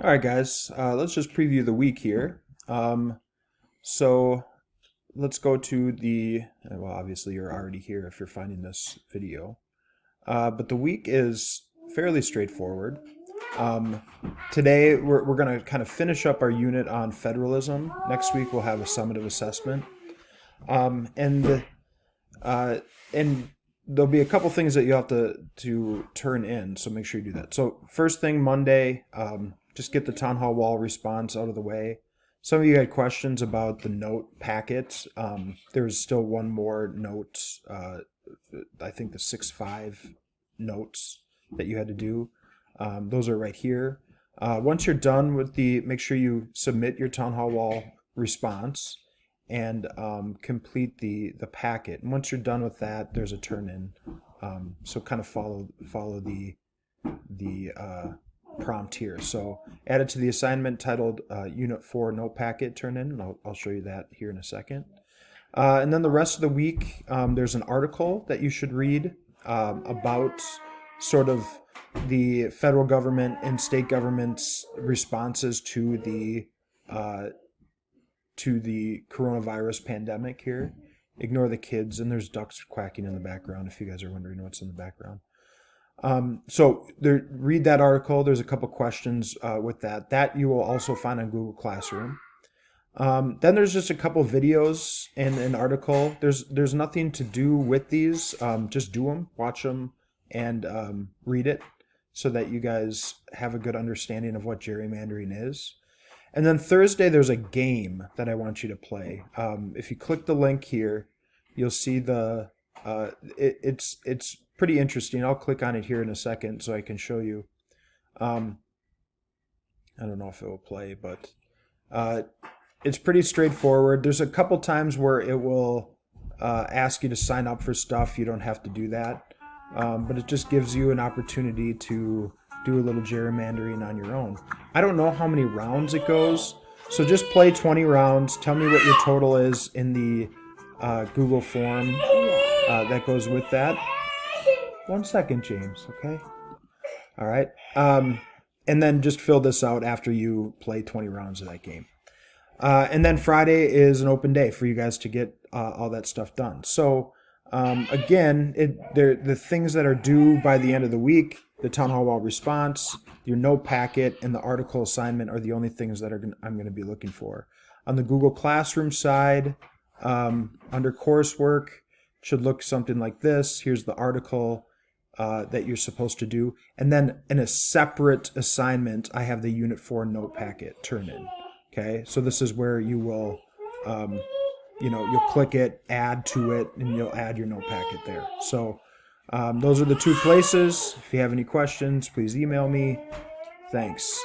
All right, guys, let's just preview the week here. So let's go to well, obviously you're already here if you're finding this video. But the week is fairly straightforward. Um, Today we're going to kind of finish up our unit on federalism. Next week we'll have a summative assessment. Um, and uh, and there'll be a couple things that you have to turn in, so make sure you do that. So first thing, Monday, just get the town hall wall response out of the way. Some of you had questions about the note packet. There's still one more note, I think the 6.5 notes that you had to do. Those are right here. Once you're done with make sure you submit your town hall wall response and complete the packet. And once you're done with that, there's a turn in. So kind of follow the prompt here. So add it to the assignment titled Unit 4 Note Packet Turn in, and I'll show you that here in a second. And then the rest of the week, there's an article that you should read about sort of the federal government and state government's responses to the coronavirus pandemic here. Ignore the kids, and there's ducks quacking in the background if you guys are wondering what's in the background. So read that article. There's a couple questions with that. That you will also find on Google Classroom. Then there's just a couple videos and an article. There's nothing to do with these. Just do them, watch them, and read it so that you guys have a good understanding of what gerrymandering is. And then Thursday, there's a game that I want you to play. If you click the link here, you'll see it's pretty interesting. I'll click on it here in a second so I can show you. I don't know if it will play, but it's pretty straightforward. There's a couple times where it will ask you to sign up for stuff. You don't have to do that, but it just gives you an opportunity to do a little gerrymandering on your own. I don't know how many rounds it goes, so just play 20 rounds. Tell me what your total is in the Google form that goes with that. 1 second, James, okay? All right. And then just fill this out after you play 20 rounds of that game. And then Friday is an open day for you guys to get all that stuff done. So again, the things that are due by the end of the week, the town hall wall response, your note packet, and the article assignment are the only things that I'm going to be looking for. On the Google Classroom side, under coursework, it should look something like this. Here's the article that you're supposed to do. And then in a separate assignment, I have the Unit 4 note packet turn in. Okay, so this is where you will, you'll click it, add to it, and you'll add your note packet there. So those are the two places. If you have any questions, please email me. Thanks.